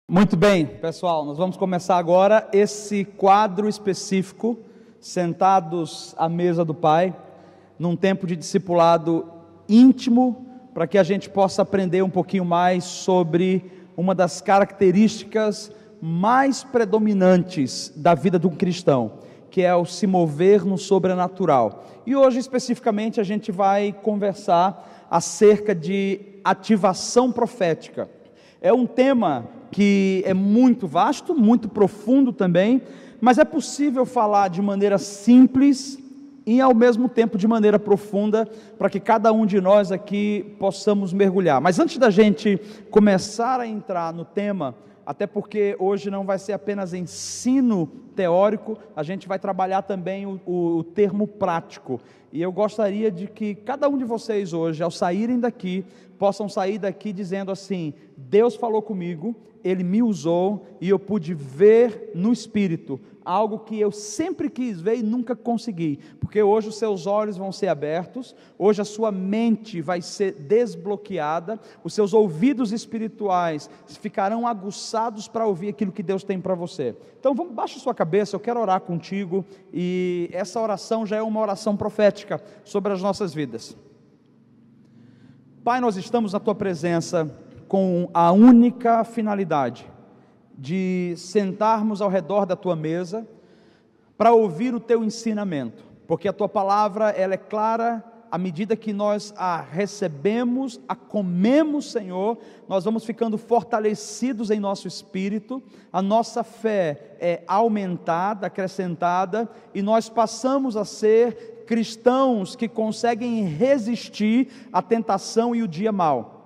Muito bem, pessoal, nós vamos começar agora esse quadro específico, sentados à mesa do Pai, num tempo de discipulado íntimo, para que a gente possa aprender um pouquinho mais sobre uma das características mais predominantes da vida de um cristão, que é o se mover no sobrenatural. E hoje, especificamente, a gente vai conversar acerca de ativação profética. É um tema que é muito vasto, muito profundo também, mas é possível falar de maneira simples e ao mesmo tempo de maneira profunda, para que cada um de nós aqui possamos mergulhar. Mas antes da gente começar a entrar no tema, até porque hoje não vai ser apenas ensino teórico, a gente vai trabalhar também o termo prático, e eu gostaria de que cada um de vocês hoje, ao saírem daqui, possam sair daqui dizendo assim: Deus falou comigo, Ele me usou e eu pude ver no Espírito algo que eu sempre quis ver e nunca consegui, porque hoje os seus olhos vão ser abertos, hoje a sua mente vai ser desbloqueada, os seus ouvidos espirituais ficarão aguçados para ouvir aquilo que Deus tem para você. Então baixa sua cabeça, eu quero orar contigo, e essa oração já é uma oração profética sobre as nossas vidas. Pai, nós estamos na Tua presença com a única finalidade de sentarmos ao redor da Tua mesa para ouvir o Teu ensinamento, porque a Tua palavra ela é clara. À medida que nós a recebemos, a comemos, Senhor, nós vamos ficando fortalecidos em nosso espírito, a nossa fé é aumentada, acrescentada, e nós passamos a ser cristãos que conseguem resistir à tentação e o dia mau.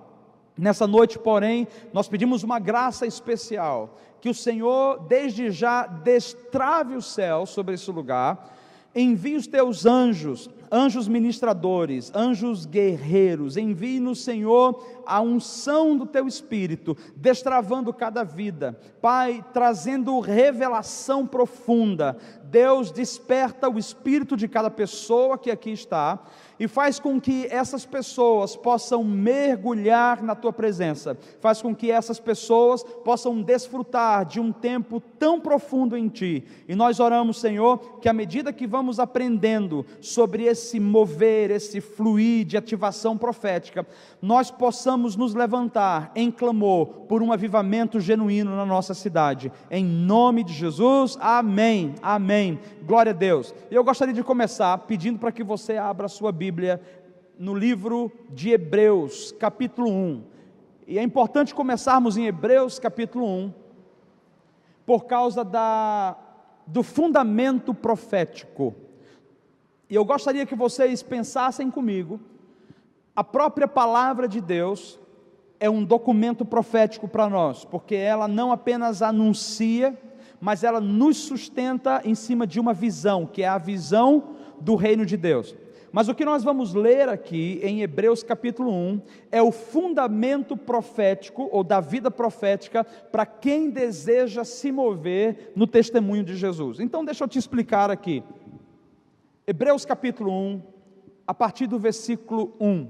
Nessa noite, porém, nós pedimos uma graça especial, que o Senhor desde já destrave o céu sobre esse lugar, envie os teus anjos, anjos ministradores, anjos guerreiros, envie-nos, Senhor, a unção do teu Espírito, destravando cada vida, Pai, trazendo revelação profunda. Deus, desperta o espírito de cada pessoa que aqui está, e faz com que essas pessoas possam mergulhar na Tua presença, faz com que essas pessoas possam desfrutar de um tempo tão profundo em Ti, e nós oramos, Senhor, que à medida que vamos aprendendo sobre esse mover, esse fluir de ativação profética, nós possamos nos levantar em clamor por um avivamento genuíno na nossa cidade, em nome de Jesus, amém, amém, glória a Deus. E eu gostaria de começar pedindo para que você abra a sua Bíblia no livro de Hebreus, capítulo 1, e é importante começarmos em Hebreus capítulo 1, por causa do fundamento profético, e eu gostaria que vocês pensassem comigo. A própria palavra de Deus é um documento profético para nós, porque ela não apenas anuncia, mas ela nos sustenta em cima de uma visão, que é a visão do reino de Deus. Mas o que nós vamos ler aqui em Hebreus capítulo 1, é o fundamento profético, ou da vida profética, para quem deseja se mover no testemunho de Jesus. Então deixa eu te explicar aqui, Hebreus capítulo 1, a partir do versículo 1,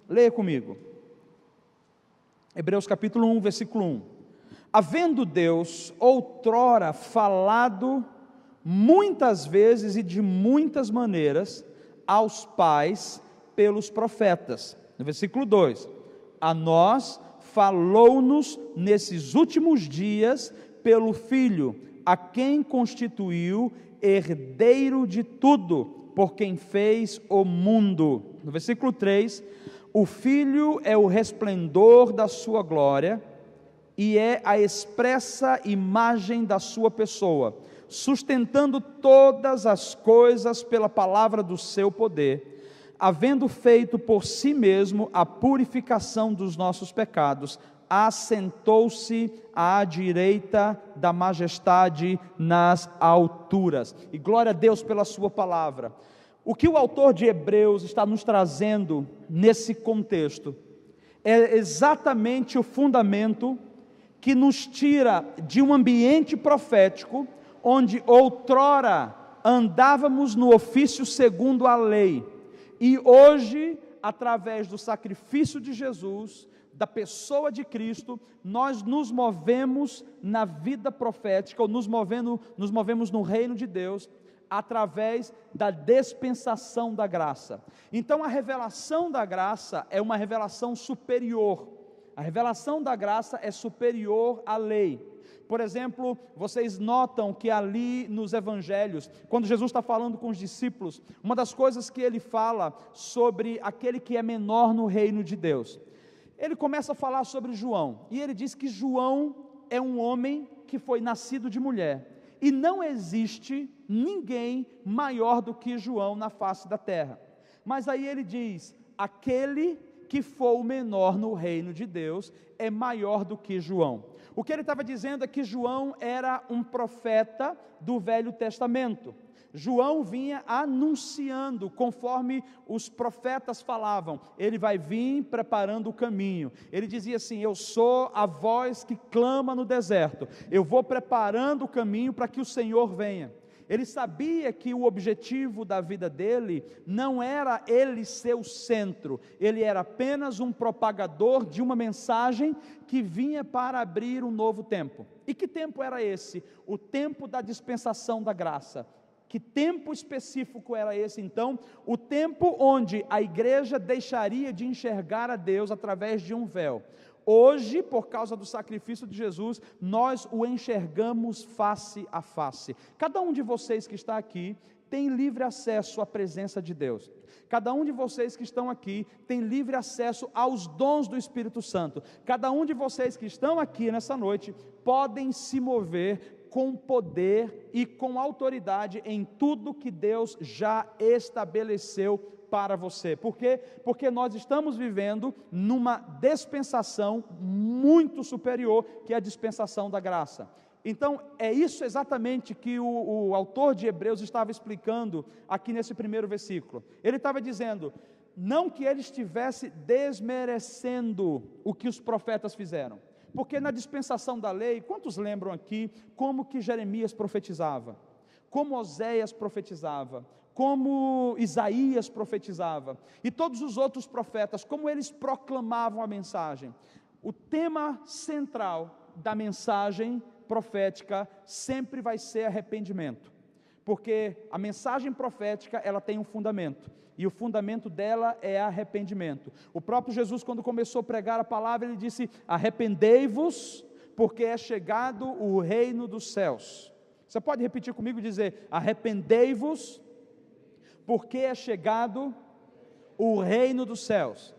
leia comigo, Hebreus capítulo 1, versículo 1, havendo Deus outrora falado muitas vezes e de muitas maneiras aos pais pelos profetas, no versículo 2, a nós falou-nos nesses últimos dias pelo Filho, a quem constituiu herdeiro de tudo, por quem fez o mundo. No versículo 3, o Filho é o resplendor da sua glória, e é a expressa imagem da sua pessoa, sustentando todas as coisas pela palavra do seu poder, havendo feito por si mesmo a purificação dos nossos pecados, assentou-se à direita da majestade nas alturas. E glória a Deus pela sua palavra. O que o autor de Hebreus está nos trazendo nesse contexto é exatamente o fundamento que nos tira de um ambiente profético, onde outrora andávamos no ofício segundo a lei, E hoje, através do sacrifício de Jesus, da pessoa de Cristo, nós nos movemos na vida profética, ou nos movemos no reino de Deus, através da dispensação da graça. Então a revelação da graça é uma revelação superior. A revelação da graça é superior à lei. Por exemplo, vocês notam que ali nos evangelhos, quando Jesus está falando com os discípulos, uma das coisas que ele fala sobre aquele que é menor no reino de Deus, ele começa a falar sobre João, e ele diz que João é um homem que foi nascido de mulher, e não existe ninguém maior do que João na face da terra. Mas aí ele diz, aquele que for o menor no reino de Deus, é maior do que João. O que ele estava dizendo é que João era um profeta do Velho Testamento. João vinha anunciando, conforme os profetas falavam, ele vai vir preparando o caminho. Ele dizia assim, eu sou a voz que clama no deserto, eu vou preparando o caminho para que o Senhor venha. Ele sabia que o objetivo da vida dele não era ele ser o centro, ele era apenas um propagador de uma mensagem que vinha para abrir um novo tempo. E que tempo era esse? O tempo da dispensação da graça. Que tempo específico era esse então? O tempo onde a igreja deixaria de enxergar a Deus através de um véu. Hoje, por causa do sacrifício de Jesus, nós o enxergamos face a face. Cada um de vocês que está aqui tem livre acesso à presença de Deus. Cada um de vocês que estão aqui tem livre acesso aos dons do Espírito Santo. Cada um de vocês que estão aqui nessa noite podem se mover com poder e com autoridade em tudo que Deus já estabeleceu para você. Por quê? Porque nós estamos vivendo numa dispensação muito superior, que é a dispensação da graça. Então, é isso exatamente que o autor de Hebreus estava explicando aqui nesse primeiro versículo. Ele estava dizendo, não que ele estivesse desmerecendo o que os profetas fizeram, porque na dispensação da lei, quantos lembram aqui como que Jeremias profetizava, como Oséias profetizava, como Isaías profetizava, e todos os outros profetas, como eles proclamavam a mensagem? O tema central da mensagem profética sempre vai ser arrependimento, porque a mensagem profética ela tem um fundamento, e o fundamento dela é arrependimento. O próprio Jesus, quando começou a pregar a palavra, ele disse, arrependei-vos, porque é chegado o reino dos céus. Você pode repetir comigo e dizer, arrependei-vos, porque é chegado o reino dos céus.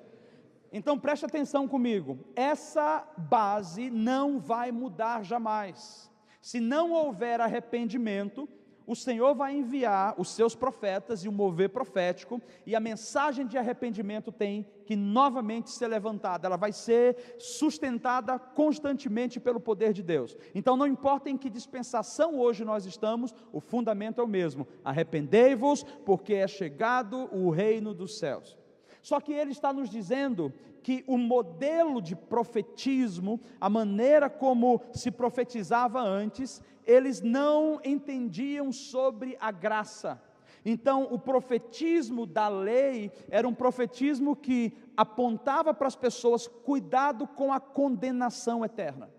Então preste atenção comigo, essa base não vai mudar jamais. Se não houver arrependimento, o Senhor vai enviar os seus profetas e o mover profético, e a mensagem de arrependimento tem que novamente ser levantada, ela vai ser sustentada constantemente pelo poder de Deus. Então não importa em que dispensação hoje nós estamos, o fundamento é o mesmo, arrependei-vos, porque é chegado o reino dos céus. Só que ele está nos dizendo que o modelo de profetismo, a maneira como se profetizava antes, eles não entendiam sobre a graça. Então o profetismo da lei era um profetismo que apontava para as pessoas, cuidado com a condenação eterna.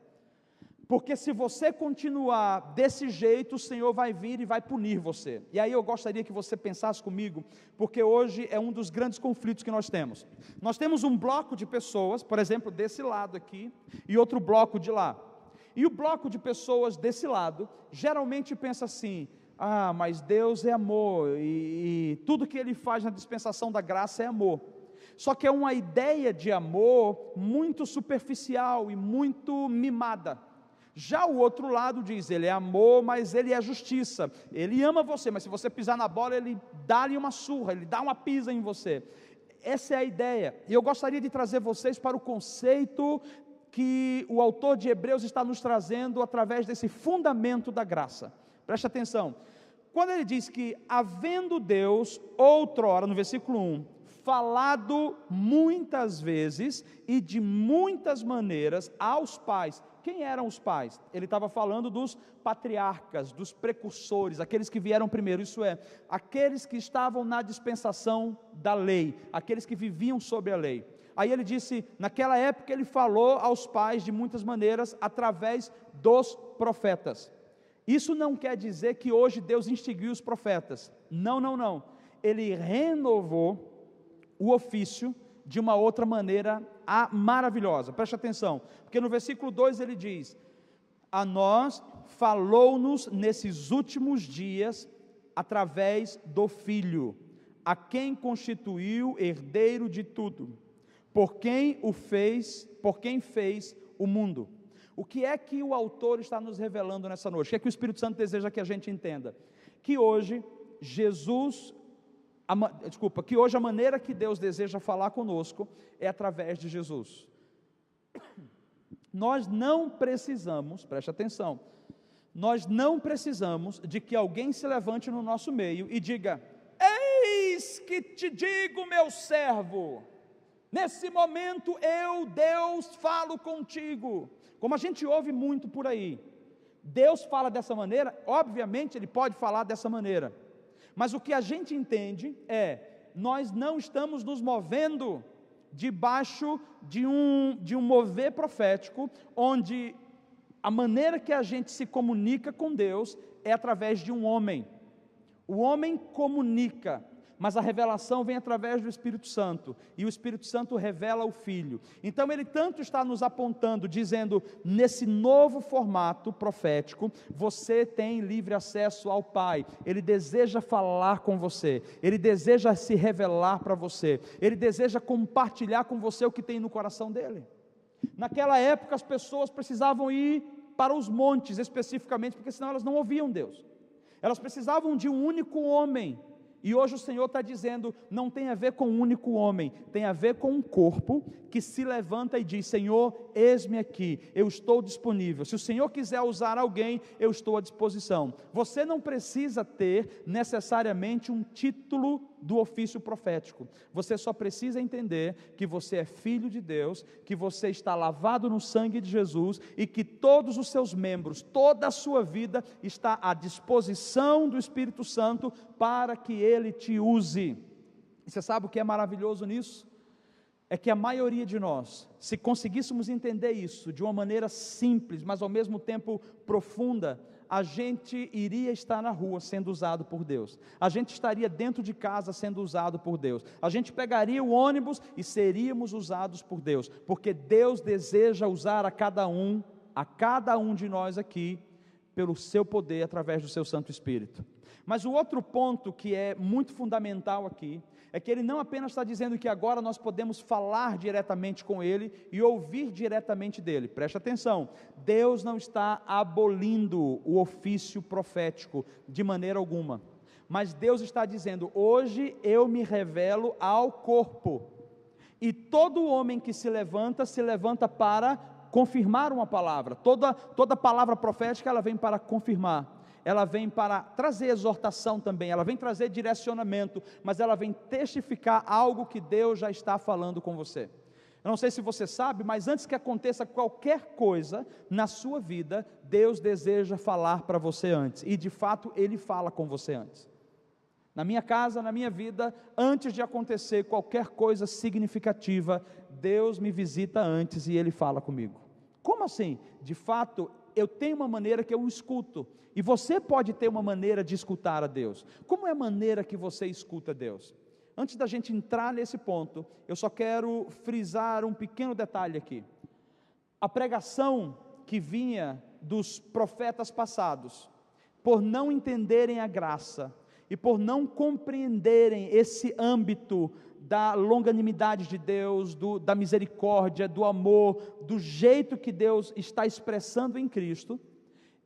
Porque se você continuar desse jeito, o Senhor vai vir e vai punir você. E aí eu gostaria que você pensasse comigo, porque hoje é um dos grandes conflitos que nós temos. Nós temos um bloco de pessoas, por exemplo, desse lado aqui, e outro bloco de lá. E o bloco de pessoas desse lado, geralmente pensa assim, mas Deus é amor, e tudo que Ele faz na dispensação da graça é amor. Só que é uma ideia de amor muito superficial e muito mimada. Já o outro lado diz, ele é amor, mas ele é justiça, ele ama você, mas se você pisar na bola, ele dá-lhe uma surra, ele dá uma pisa em você. Essa é a ideia, e eu gostaria de trazer vocês para o conceito que o autor de Hebreus está nos trazendo através desse fundamento da graça. Preste atenção, quando ele diz que, havendo Deus, outrora, no versículo 1, falado muitas vezes e de muitas maneiras aos pais Quem eram os pais? Ele estava falando dos patriarcas, dos precursores, aqueles que vieram primeiro, isso é, aqueles que estavam na dispensação da lei, aqueles que viviam sob a lei. Aí ele disse, naquela época ele falou aos pais de muitas maneiras, através dos profetas. Isso não quer dizer que hoje Deus extinguiu os profetas, não, ele renovou o ofício de uma outra maneira maravilhosa, preste atenção, porque no versículo 2 ele diz, a nós falou-nos nesses últimos dias, através do Filho, a quem constituiu herdeiro de tudo, por quem fez o mundo. O que é que o autor está nos revelando nessa noite? O que é que o Espírito Santo deseja que a gente entenda? Que hoje que hoje a maneira que Deus deseja falar conosco é através de Jesus. Nós não precisamos, preste atenção, nós não precisamos de que alguém se levante no nosso meio e diga, eis que te digo, meu servo, nesse momento eu, Deus, falo contigo, como a gente ouve muito por aí. Deus fala dessa maneira, obviamente Ele pode falar dessa maneira, mas o que a gente entende é, nós não estamos nos movendo debaixo de um mover profético, onde a maneira que a gente se comunica com Deus é através de um homem. O homem comunica, mas a revelação vem através do Espírito Santo, e o Espírito Santo revela o Filho. Então ele tanto está nos apontando, dizendo, nesse novo formato profético, você tem livre acesso ao Pai, Ele deseja falar com você, Ele deseja se revelar para você, Ele deseja compartilhar com você o que tem no coração dEle. Naquela época as pessoas precisavam ir para os montes especificamente, porque senão elas não ouviam Deus, elas precisavam de um único homem. E hoje o Senhor está dizendo, não tem a ver com um único homem, tem a ver com um corpo que se levanta e diz, Senhor, eis-me aqui, eu estou disponível, se o Senhor quiser usar alguém, eu estou à disposição. Você não precisa ter necessariamente um título do ofício profético, você só precisa entender que você é filho de Deus, que você está lavado no sangue de Jesus, e que todos os seus membros, toda a sua vida, está à disposição do Espírito Santo, para que Ele te use. E você sabe o que é maravilhoso nisso? É que a maioria de nós, se conseguíssemos entender isso de uma maneira simples, mas ao mesmo tempo profunda, a gente iria estar na rua sendo usado por Deus, a gente estaria dentro de casa sendo usado por Deus, a gente pegaria o ônibus e seríamos usados por Deus, porque Deus deseja usar a cada um de nós aqui, pelo seu poder, através do seu Santo Espírito. Mas o outro ponto que é muito fundamental aqui, é que ele não apenas está dizendo que agora nós podemos falar diretamente com Ele, e ouvir diretamente dEle, preste atenção, Deus não está abolindo o ofício profético, de maneira alguma, mas Deus está dizendo, hoje eu me revelo ao corpo, e todo homem que se levanta para confirmar uma palavra, toda palavra profética ela vem para confirmar, ela vem para trazer exortação também, ela vem trazer direcionamento, mas ela vem testificar algo que Deus já está falando com você. Eu não sei se você sabe, mas antes que aconteça qualquer coisa na sua vida, Deus deseja falar para você antes, e de fato Ele fala com você antes. Na minha casa, na minha vida, antes de acontecer qualquer coisa significativa, Deus me visita antes e Ele fala comigo. Como assim? De fato, eu tenho uma maneira que eu escuto, e você pode ter uma maneira de escutar a Deus. Como é a maneira que você escuta a Deus? Antes da gente entrar nesse ponto, eu só quero frisar um pequeno detalhe aqui. A pregação que vinha dos profetas passados, por não entenderem a graça, e por não compreenderem esse âmbito da longanimidade de Deus, da misericórdia, do amor, do jeito que Deus está expressando em Cristo,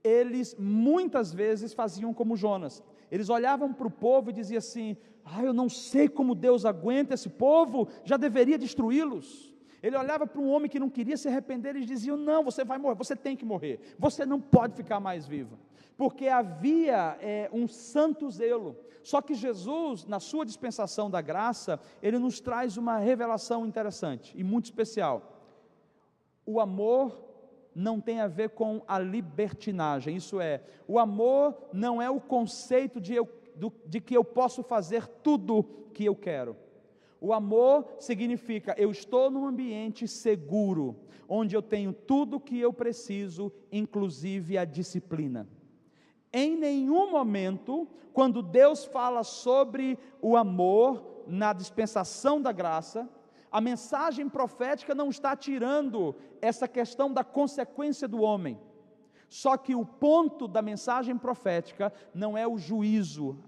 eles muitas vezes faziam como Jonas, eles olhavam para o povo e diziam assim, eu não sei como Deus aguenta esse povo, já deveria destruí-los. Ele olhava para um homem que não queria se arrepender, eles diziam, não, você vai morrer, você tem que morrer, você não pode ficar mais vivo, porque havia um santo zelo. Só que Jesus, na sua dispensação da graça, Ele nos traz uma revelação interessante, e muito especial. O amor não tem a ver com a libertinagem. Isso é, o amor não é o conceito de que eu posso fazer tudo que eu quero. O amor significa, eu estou num ambiente seguro, onde eu tenho tudo o que eu preciso, inclusive a disciplina. Em nenhum momento, quando Deus fala sobre o amor na dispensação da graça, a mensagem profética não está tirando essa questão da consequência do homem. Só que o ponto da mensagem profética não é o juízo,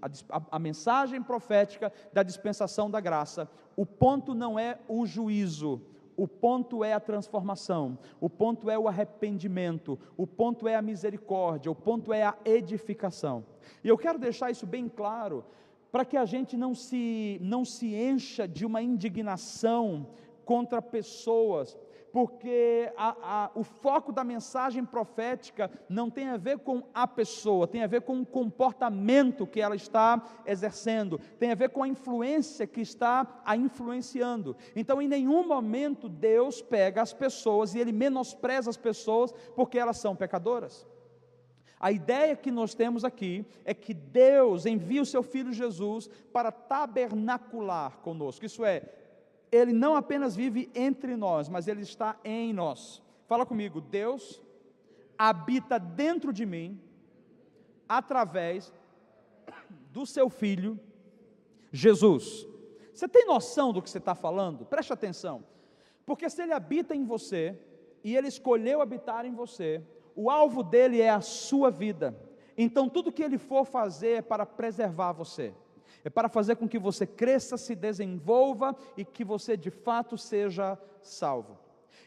a mensagem profética da dispensação da graça, o ponto não é o juízo, o ponto é a transformação, o ponto é o arrependimento, o ponto é a misericórdia, o ponto é a edificação. E eu quero deixar isso bem claro, para que a gente não se encha de uma indignação contra pessoas, porque o foco da mensagem profética não tem a ver com a pessoa, tem a ver com o comportamento que ela está exercendo, tem a ver com a influência que está a influenciando. Então, em nenhum momento Deus pega as pessoas e Ele menospreza as pessoas porque elas são pecadoras. A ideia que nós temos aqui é que Deus envia o seu Filho Jesus para tabernacular conosco, isso é, Ele não apenas vive entre nós, mas Ele está em nós. Fala comigo, Deus habita dentro de mim, através do seu Filho, Jesus. Você tem noção do que você está falando? Preste atenção, porque se Ele habita em você, e Ele escolheu habitar em você, o alvo dele é a sua vida, então tudo que Ele for fazer é para preservar você, é para fazer com que você cresça, se desenvolva e que você de fato seja salvo.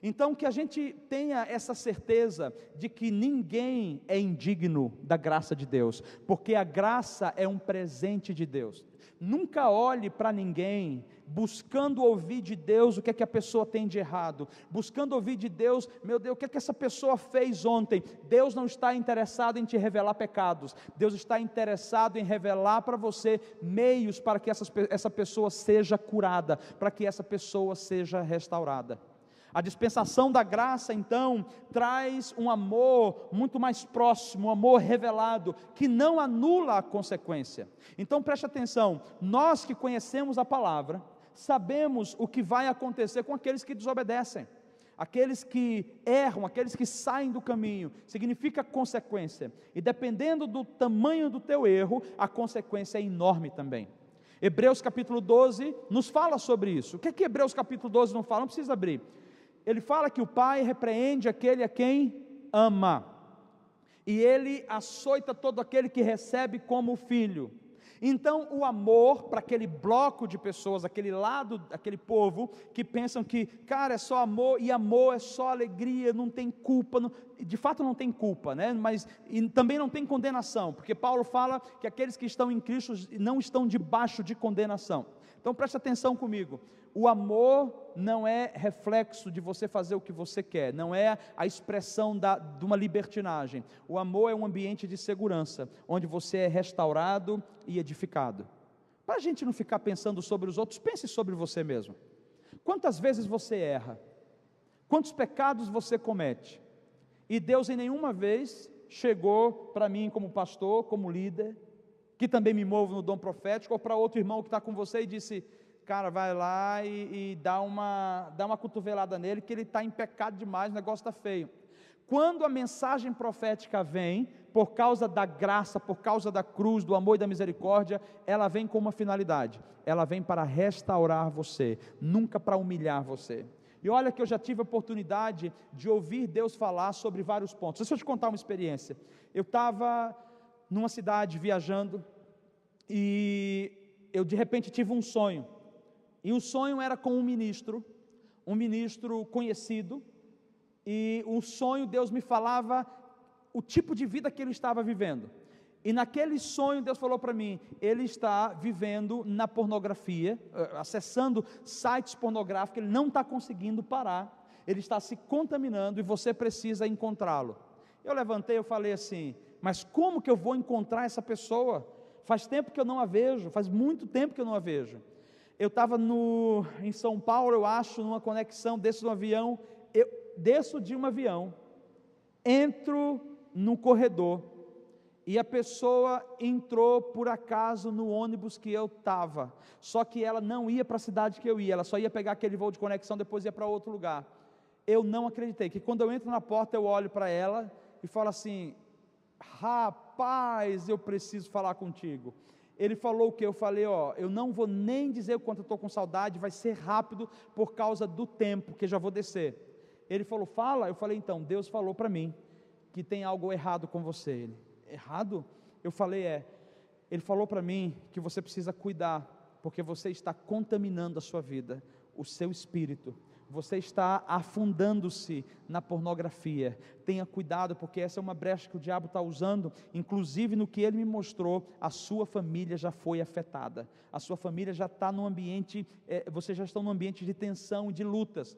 Então que a gente tenha essa certeza de que ninguém é indigno da graça de Deus, porque a graça é um presente de Deus. Nunca olhe para ninguém buscando ouvir de Deus o que é que a pessoa tem de errado, buscando ouvir de Deus, meu Deus, o que é que essa pessoa fez ontem. Deus não está interessado em te revelar pecados, Deus está interessado em revelar para você meios para que essa pessoa seja curada, para que essa pessoa seja restaurada. A dispensação da graça, então, traz um amor muito mais próximo, um amor revelado, que não anula a consequência. Então preste atenção, nós que conhecemos a palavra, sabemos o que vai acontecer com aqueles que desobedecem, aqueles que erram, aqueles que saem do caminho, significa consequência, e dependendo do tamanho do teu erro, a consequência é enorme também. Hebreus capítulo 12 nos fala sobre isso. O que é que Hebreus capítulo 12 não fala? Não precisa abrir. Ele fala que o pai repreende aquele a quem ama, e ele açoita todo aquele que recebe como filho. Então o amor para aquele bloco de pessoas, aquele lado, aquele povo que pensam que, cara, é só amor, e amor é só alegria, não tem culpa, de fato não tem culpa, né? Mas também não tem condenação, porque Paulo fala que aqueles que estão em Cristo não estão debaixo de condenação. Então preste atenção comigo, o amor não é reflexo de você fazer o que você quer, não é a expressão de uma libertinagem. O amor é um ambiente de segurança, onde você é restaurado e edificado. Para a gente não ficar pensando sobre os outros, pense sobre você mesmo. Quantas vezes você erra? Quantos pecados você comete? E Deus em nenhuma vez chegou para mim como pastor, como líder, que também me movo no dom profético, ou para outro irmão que está com você e disse, cara, vai lá e dá uma cotovelada nele, que ele está em pecado demais, o negócio está feio. Quando a mensagem profética vem, por causa da graça, por causa da cruz, do amor e da misericórdia, ela vem com uma finalidade, ela vem para restaurar você, nunca para humilhar você. E olha que eu já tive a oportunidade de ouvir Deus falar sobre vários pontos. Deixa eu te contar uma experiência. Eu estava numa cidade viajando, e eu de repente tive um sonho, e o sonho era com um ministro conhecido, e o sonho Deus me falava o tipo de vida que ele estava vivendo, e naquele sonho Deus falou para mim, ele está vivendo na pornografia, acessando sites pornográficos, ele não está conseguindo parar, ele está se contaminando, e você precisa encontrá-lo. Eu levantei, eu falei assim, mas como que eu vou encontrar essa pessoa? Faz tempo que eu não a vejo, faz muito tempo que eu não a vejo. Eu estava em São Paulo, eu acho, numa conexão, desço de um avião, Entro no corredor e a pessoa entrou por acaso no ônibus que eu estava, só que ela não ia para a cidade que eu ia, ela só ia pegar aquele voo de conexão, depois ia para outro lugar. Eu não acreditei, que quando eu entro na porta eu olho para ela e falo assim: rapaz, eu preciso falar contigo. Ele falou o que? Eu falei: eu não vou nem dizer o quanto eu estou com saudade, vai ser rápido por causa do tempo, que já vou descer. Ele falou: fala. Eu falei: então, Deus falou para mim que tem algo errado com você. Ele: errado? Eu falei: ele falou para mim que você precisa cuidar, porque você está contaminando a sua vida, o seu espírito, você está afundando-se na pornografia. Tenha cuidado, porque essa é uma brecha que o diabo está usando. Inclusive no que ele me mostrou, a sua família já foi afetada, a sua família já está num ambiente, vocês já estão num ambiente de tensão e de lutas.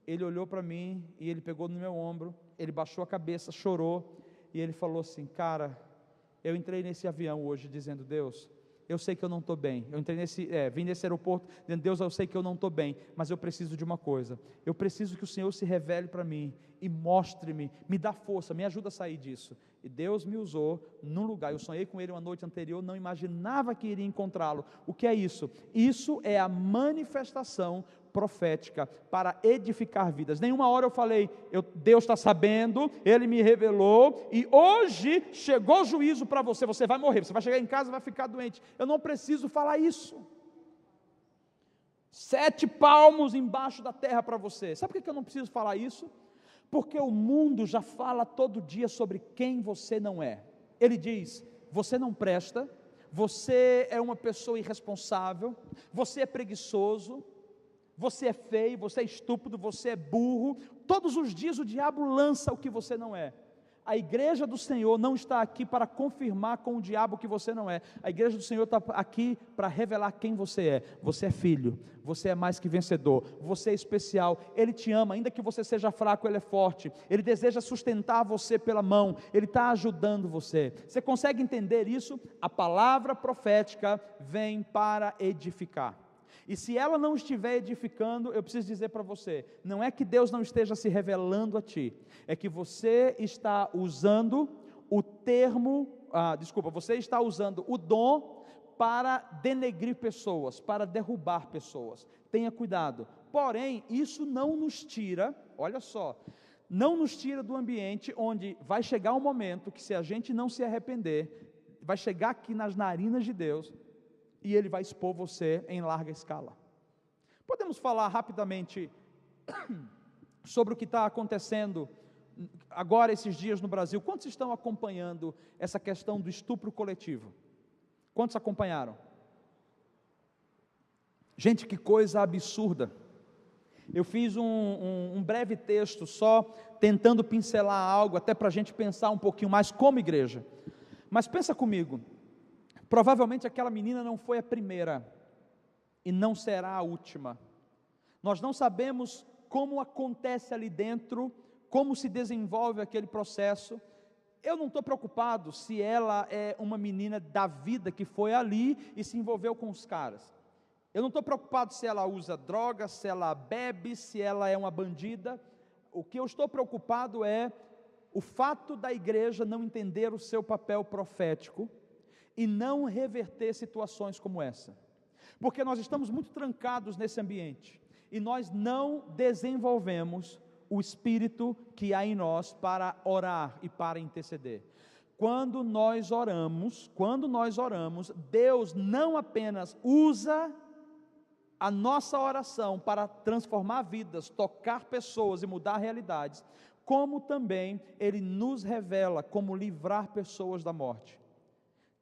Ele olhou para mim e ele pegou no meu ombro, ele baixou a cabeça, chorou, e ele falou assim: cara, eu entrei nesse avião hoje dizendo: Deus, eu sei que eu não estou bem. Eu entrei vim nesse aeroporto dizendo: Deus, eu sei que eu não estou bem, mas eu preciso de uma coisa. Eu preciso que o Senhor se revele para mim e mostre-me, me dá força, me ajuda a sair disso. E Deus me usou num lugar. Eu sonhei com ele uma noite anterior, não imaginava que iria encontrá-lo. O que é isso? Isso é a manifestação profética para edificar vidas. Nenhuma hora eu falei: Deus está sabendo, Ele me revelou, e hoje chegou o juízo para você, você vai morrer, você vai chegar em casa e vai ficar doente. Eu não preciso falar isso. 7 palmos embaixo da terra para você. Sabe por que eu não preciso falar isso? Porque o mundo já fala todo dia sobre quem você não é. Ele diz: você não presta, você é uma pessoa irresponsável, você é preguiçoso, você é feio, você é estúpido, você é burro. Todos os dias o diabo lança o que você não é. A igreja do Senhor não está aqui para confirmar com o diabo que você não é. A igreja do Senhor está aqui para revelar quem você é. Você é filho, você é mais que vencedor, você é especial. Ele te ama, ainda que você seja fraco, Ele é forte. Ele deseja sustentar você pela mão, Ele está ajudando você. Você consegue entender isso? A palavra profética vem para edificar. E se ela não estiver edificando, eu preciso dizer para você, não é que Deus não esteja se revelando a ti, é que você está usando o você está usando o dom para denegrir pessoas, para derrubar pessoas. Tenha cuidado. Porém, isso não nos tira, olha só, não nos tira do ambiente onde vai chegar um momento que, se a gente não se arrepender, vai chegar aqui nas narinas de Deus, e Ele vai expor você em larga escala. Podemos falar rapidamente sobre o que está acontecendo agora esses dias no Brasil? Quantos estão acompanhando essa questão do estupro coletivo? Quantos acompanharam? Gente, que coisa absurda. Eu fiz um breve texto só tentando pincelar algo, até para a gente pensar um pouquinho mais como igreja. Mas pensa comigo, provavelmente aquela menina não foi a primeira e não será a última. Nós não sabemos como acontece ali dentro, como se desenvolve aquele processo. Eu não estou preocupado se ela é uma menina da vida que foi ali e se envolveu com os caras. Eu não estou preocupado se ela usa droga, se ela bebe, se ela é uma bandida. O que eu estou preocupado é o fato da igreja não entender o seu papel profético e não reverter situações como essa, porque nós estamos muito trancados nesse ambiente, e nós não desenvolvemos o espírito que há em nós para orar e para interceder. Quando nós oramos, Deus não apenas usa a nossa oração para transformar vidas, tocar pessoas e mudar realidades, como também Ele nos revela como livrar pessoas da morte.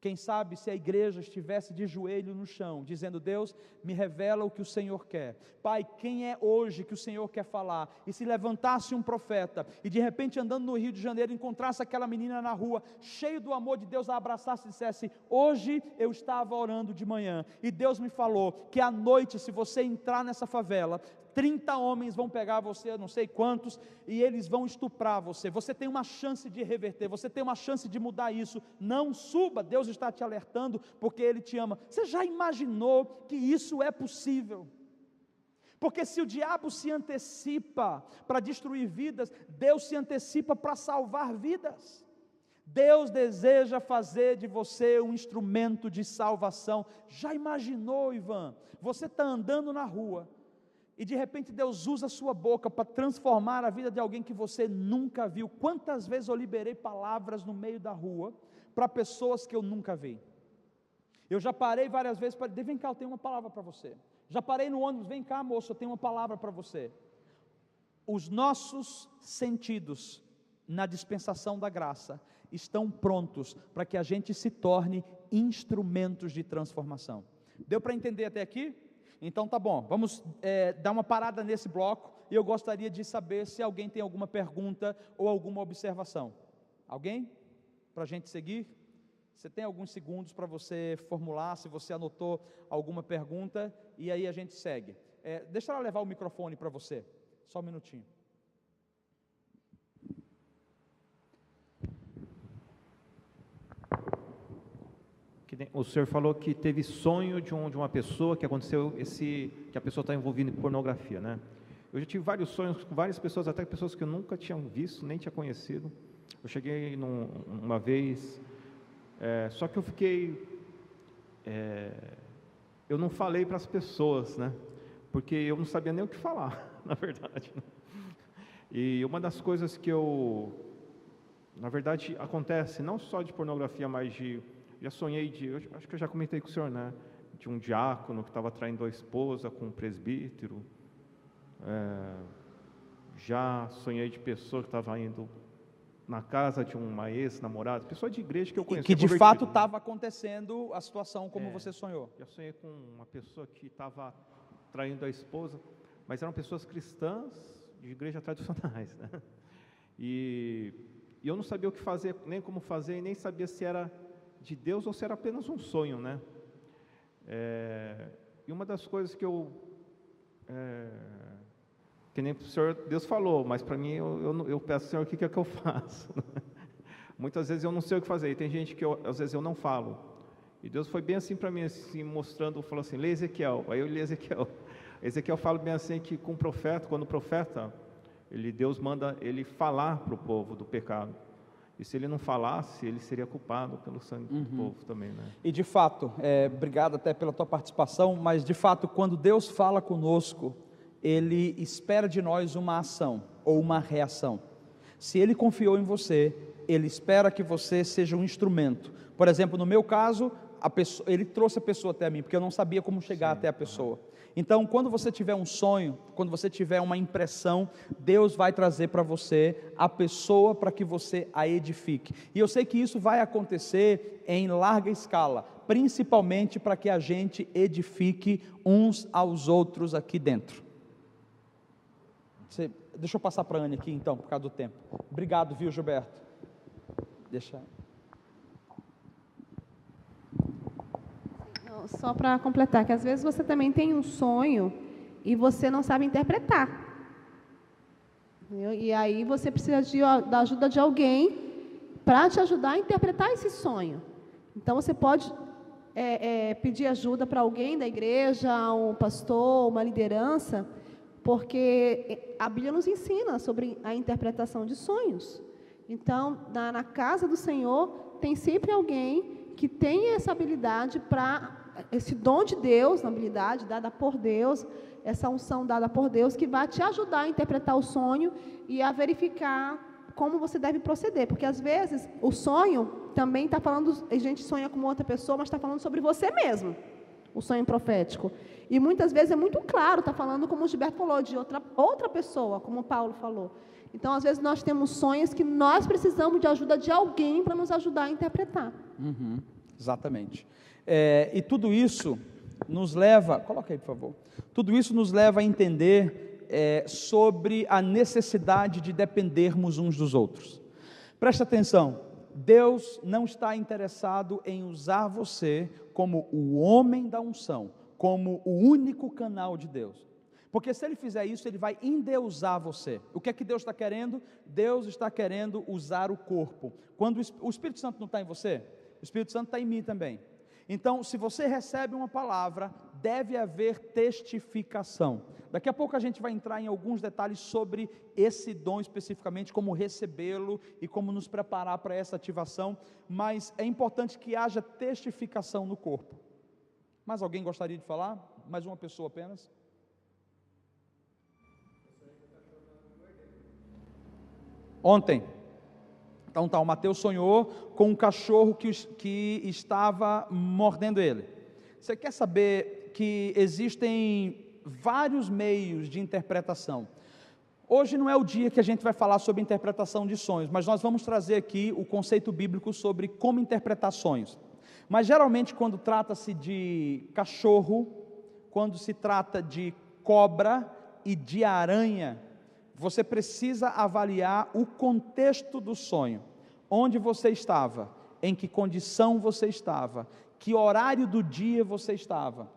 Quem sabe se a igreja estivesse de joelho no chão, dizendo: Deus, me revela o que o Senhor quer. Pai, quem é hoje que o Senhor quer falar? E se levantasse um profeta, e de repente andando no Rio de Janeiro, encontrasse aquela menina na rua, cheio do amor de Deus, a abraçasse e dissesse: hoje eu estava orando de manhã, e Deus me falou que à noite, se você entrar nessa favela, 30 homens vão pegar você, eu não sei quantos, e eles vão estuprar você. Você tem uma chance de reverter, você tem uma chance de mudar isso. Não suba, Deus está te alertando, porque Ele te ama. Você já imaginou que isso é possível? Porque se o diabo se antecipa para destruir vidas, Deus se antecipa para salvar vidas. Deus deseja fazer de você um instrumento de salvação. Já imaginou, Ivan? Você está andando na rua e de repente Deus usa a sua boca para transformar a vida de alguém que você nunca viu. Quantas vezes eu liberei palavras no meio da rua para pessoas que eu nunca vi? Eu já parei várias vezes para dizer: vem cá, eu tenho uma palavra para você. Já parei no ônibus: vem cá, moço, eu tenho uma palavra para você. Os nossos sentidos na dispensação da graça estão prontos para que a gente se torne instrumentos de transformação. Deu para entender até aqui? Então tá bom, vamos dar uma parada nesse bloco, e eu gostaria de saber se alguém tem alguma pergunta ou alguma observação. Alguém? Para a gente seguir? Você tem alguns segundos para você formular, se você anotou alguma pergunta, e aí a gente segue. Deixa ela levar o microfone para você, só um minutinho. O senhor falou que teve sonho de uma pessoa, que aconteceu que a pessoa está envolvida em pornografia, né? Eu já tive vários sonhos com várias pessoas, até pessoas que eu nunca tinha visto, nem tinha conhecido. Eu cheguei uma vez, só que eu não falei para as pessoas, né? Porque eu não sabia nem o que falar, na verdade. E uma das coisas que na verdade, acontece não só de pornografia, mas já sonhei acho que eu já comentei com o senhor, né? De um diácono que estava traindo a esposa com um presbítero. Já sonhei de pessoa que estava indo na casa de uma ex-namorada, pessoa de igreja que eu conheci. Que de fato estava acontecendo a situação como você sonhou. Já sonhei com uma pessoa que estava traindo a esposa, mas eram pessoas cristãs de igreja tradicionais, né? E eu não sabia o que fazer, nem como fazer, e nem sabia se era de Deus ou se era apenas um sonho, né? E uma das coisas que que nem o Senhor Deus falou, mas para mim eu peço: Senhor, o que é que eu faço? Muitas vezes eu não sei o que fazer, e tem gente que às vezes eu não falo, e Deus foi bem assim para mim, assim, mostrando, falou assim: lê Ezequiel. Aí eu li Ezequiel fala bem assim, que com o profeta, quando o profeta, Deus manda ele falar para o povo do pecado. E se ele não falasse, ele seria culpado pelo sangue do povo também, né? E de fato, obrigado até pela tua participação, mas de fato, quando Deus fala conosco, Ele espera de nós uma ação ou uma reação. Se Ele confiou em você, Ele espera que você seja um instrumento. Por exemplo, no meu caso, Ele trouxe a pessoa até mim, porque eu não sabia como chegar até a pessoa. Então, quando você tiver um sonho, quando você tiver uma impressão, Deus vai trazer para você a pessoa para que você a edifique. E eu sei que isso vai acontecer em larga escala, principalmente para que a gente edifique uns aos outros aqui dentro. Deixa eu passar para a Anne aqui então, por causa do tempo. Obrigado, viu, Gilberto? Deixa. Só para completar, que às vezes você também tem um sonho e você não sabe interpretar. Entendeu? E aí você precisa da ajuda de alguém para te ajudar a interpretar esse sonho. Então você pode pedir ajuda para alguém da igreja, um pastor, uma liderança, porque a Bíblia nos ensina sobre a interpretação de sonhos. Então, na casa do Senhor, tem sempre alguém que tem essa habilidade esse dom de Deus, uma habilidade dada por Deus, essa unção dada por Deus, que vai te ajudar a interpretar o sonho e a verificar como você deve proceder, porque às vezes o sonho também está falando, a gente sonha com outra pessoa, mas está falando sobre você mesmo, o sonho profético, e muitas vezes é muito claro, está falando, como o Gilberto falou, de outra pessoa, como o Paulo falou. Então às vezes nós temos sonhos que nós precisamos de ajuda de alguém para nos ajudar a interpretar. Exatamente. E tudo isso nos leva, coloca aí por favor, tudo isso nos leva a entender sobre a necessidade de dependermos uns dos outros. Presta atenção, Deus não está interessado em usar você como o homem da unção, como o único canal de Deus, porque se Ele fizer isso, Ele vai endeusar você. O que é que Deus está querendo? Deus está querendo usar o corpo. Quando o Espírito Santo não está em você, o Espírito Santo está em mim também. Então, se você recebe uma palavra, deve haver testificação. Daqui a pouco a gente vai entrar em alguns detalhes sobre esse dom especificamente, como recebê-lo e como nos preparar para essa ativação, mas é importante que haja testificação no corpo. Mais alguém gostaria de falar? Mais uma pessoa apenas? Ontem. Então tá, o Mateus sonhou com um cachorro que estava mordendo ele. Você quer saber que existem vários meios de interpretação. Hoje não é o dia que a gente vai falar sobre interpretação de sonhos, mas nós vamos trazer aqui o conceito bíblico sobre como interpretar sonhos. Mas geralmente quando trata-se de cachorro, quando se trata de cobra e de aranha, você precisa avaliar o contexto do sonho. Onde você estava, em que condição você estava, que horário do dia você estava.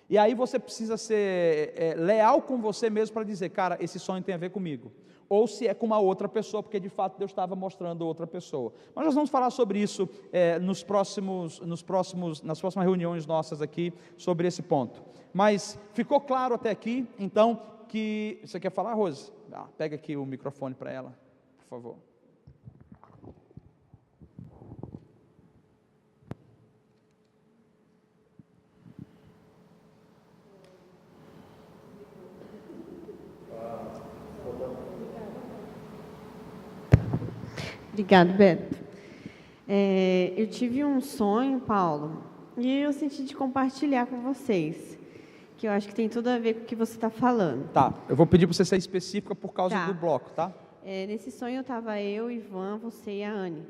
E aí você precisa ser leal com você mesmo para dizer, cara, esse sonho tem a ver comigo. Ou se é com uma outra pessoa, porque de fato Deus estava mostrando outra pessoa. Mas nós vamos falar sobre isso nas próximas reuniões nossas aqui, sobre esse ponto. Mas ficou claro até aqui, então, que... Você quer falar, Rose? Pega aqui o microfone para ela, por favor. Obrigada, Beto. Eu tive um sonho, Paulo, e eu senti de compartilhar com vocês, que eu acho que tem tudo a ver com o que você está falando. Tá, eu vou pedir para você ser específica por causa do bloco, tá? Nesse sonho estava eu, Ivan, você e a Anne.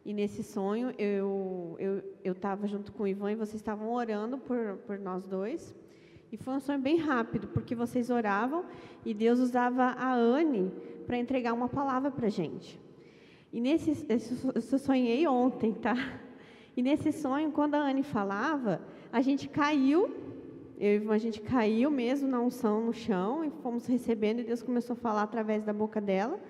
E nesse sonho eu estava junto com o Ivan e vocês estavam orando por nós dois. E foi um sonho bem rápido, porque vocês oravam e Deus usava a Anne para entregar uma palavra para a gente. E eu sonhei ontem, tá? E nesse sonho, quando a Anne falava, a gente caiu, eu e Ivan, a gente caiu mesmo na unção no chão, e fomos recebendo, e Deus começou a falar através da boca dela.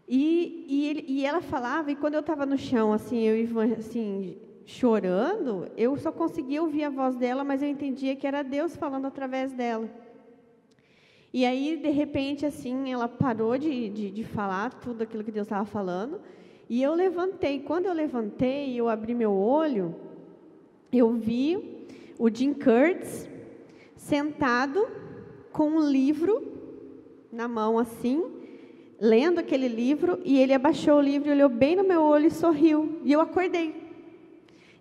E ela falava, e quando eu estava no chão, assim, eu e Ivan, assim, chorando, eu só conseguia ouvir a voz dela, mas eu entendia que era Deus falando através dela. E aí, de repente, assim, ela parou de falar tudo aquilo que Deus estava falando, e eu levantei. Quando eu levantei, eu abri meu olho, eu vi o Jim Curtis sentado com um livro na mão, assim, lendo aquele livro, e ele abaixou o livro, olhou bem no meu olho e sorriu, e eu acordei.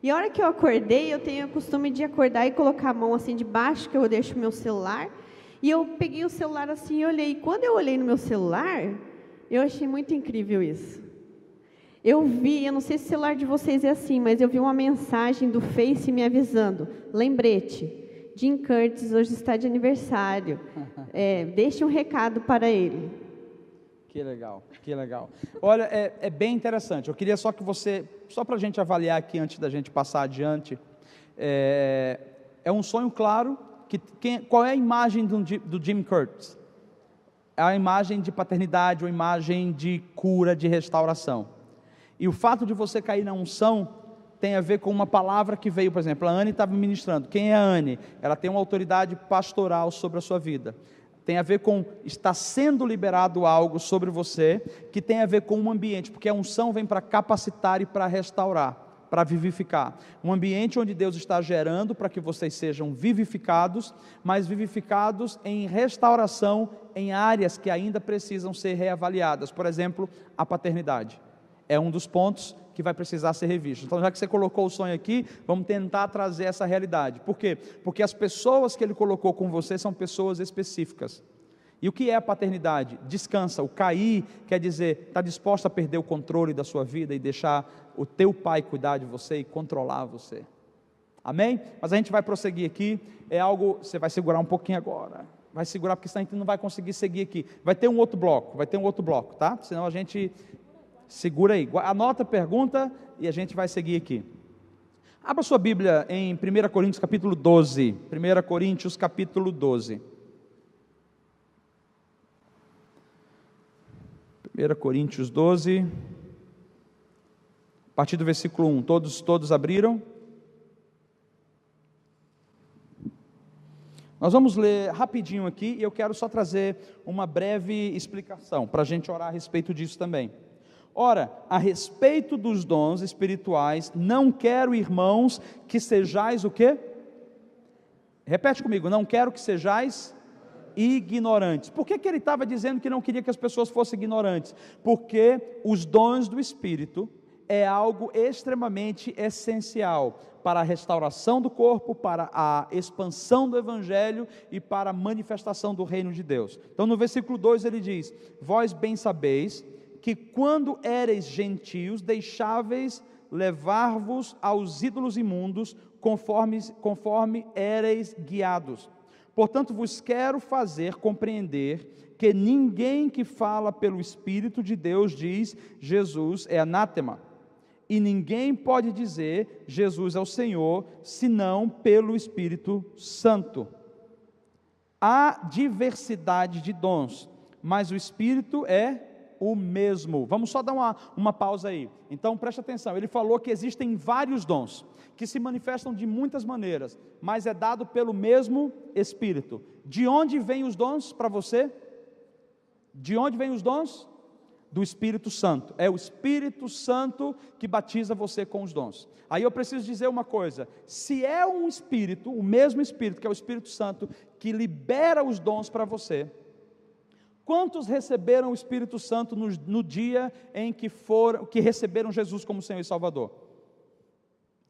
E a hora que eu acordei, eu tenho o costume de acordar e colocar a mão assim debaixo, que eu deixo o meu celular. E eu peguei o celular assim e olhei. E quando eu olhei no meu celular, eu achei muito incrível isso. Eu não sei se o celular de vocês é assim, mas eu vi uma mensagem do Face me avisando. Lembrete, Jim Curtis hoje está de aniversário. Deixe um recado para ele. Que legal, que legal. Olha, é bem interessante. Eu queria só que você, só para a gente avaliar aqui antes da gente passar adiante, é um sonho claro. Qual é a imagem do Jim Curtis? É a imagem de paternidade, uma imagem de cura, de restauração. E o fato de você cair na unção tem a ver com uma palavra que veio, por exemplo, a Anne estava ministrando. Quem é a Anne? Ela tem uma autoridade pastoral sobre a sua vida. Tem a ver com está sendo liberado algo sobre você, que tem a ver com um ambiente, porque a unção vem para capacitar e para restaurar, para vivificar. Um ambiente onde Deus está gerando para que vocês sejam vivificados, mas vivificados em restauração em áreas que ainda precisam ser reavaliadas. Por exemplo, a paternidade. É um dos pontos que vai precisar ser revisto. Então, já que você colocou o sonho aqui, vamos tentar trazer essa realidade. Por quê? Porque as pessoas que Ele colocou com você são pessoas específicas. E o que é a paternidade? Descansa. O cair quer dizer, está disposto a perder o controle da sua vida e deixar o teu pai cuidar de você e controlar você. Amém? Mas a gente vai prosseguir aqui. É algo, você vai segurar um pouquinho agora. Vai segurar, porque senão a gente não vai conseguir seguir aqui. Vai ter um outro bloco, tá? Senão a gente segura aí. Anota a pergunta e a gente vai seguir aqui. Abra sua Bíblia em 1 Coríntios capítulo 12. 1 Coríntios capítulo 12. 1 Coríntios 12, a partir do versículo 1, todos abriram? Nós vamos ler rapidinho aqui e eu quero só trazer uma breve explicação para a gente orar a respeito disso também. Ora, a respeito dos dons espirituais, não quero, irmãos, que sejais o quê? Repete comigo, não quero que sejais ignorantes. Por que ele estava dizendo que não queria que as pessoas fossem ignorantes? Porque os dons do Espírito é algo extremamente essencial para a restauração do corpo, para a expansão do Evangelho e para a manifestação do reino de Deus. Então no versículo 2 ele diz: vós bem sabeis que quando éreis gentios, deixáveis levar-vos aos ídolos imundos, conforme éreis guiados. Portanto, vos quero fazer compreender que ninguém que fala pelo Espírito de Deus diz Jesus é anátema, e ninguém pode dizer Jesus é o Senhor, senão pelo Espírito Santo. Há diversidade de dons, mas o Espírito é o mesmo. Vamos só dar uma pausa aí. Então preste atenção, ele falou que existem vários dons, que se manifestam de muitas maneiras, mas é dado pelo mesmo Espírito. De onde vêm os dons para você? De onde vêm os dons? Do Espírito Santo. É o Espírito Santo que batiza você com os dons. Aí eu preciso dizer uma coisa: se é um Espírito, o mesmo Espírito, que é o Espírito Santo, que libera os dons para você, quantos receberam o Espírito Santo no dia em que receberam Jesus como Senhor e Salvador?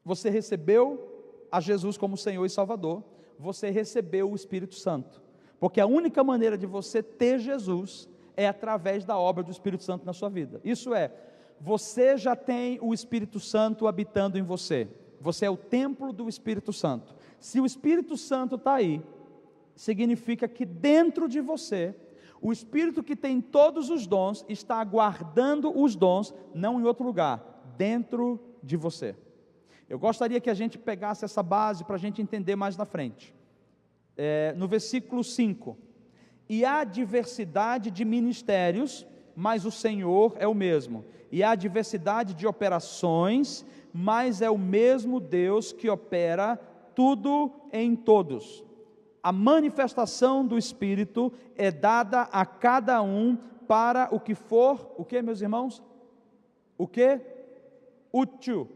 Você recebeu a Jesus como Senhor e Salvador, você recebeu o Espírito Santo, porque a única maneira de você ter Jesus é através da obra do Espírito Santo na sua vida. Isso é, você já tem o Espírito Santo habitando em você, você é o templo do Espírito Santo. Se o Espírito Santo está aí, significa que dentro de você, o Espírito que tem todos os dons, está aguardando os dons, não em outro lugar, dentro de você. Eu gostaria que a gente pegasse essa base para a gente entender mais na frente. No versículo 5, e há diversidade de ministérios, mas o Senhor é o mesmo, e há diversidade de operações, mas é o mesmo Deus que opera tudo em todos. A manifestação do Espírito é dada a cada um para o que for, o que, meus irmãos? O que? Útil.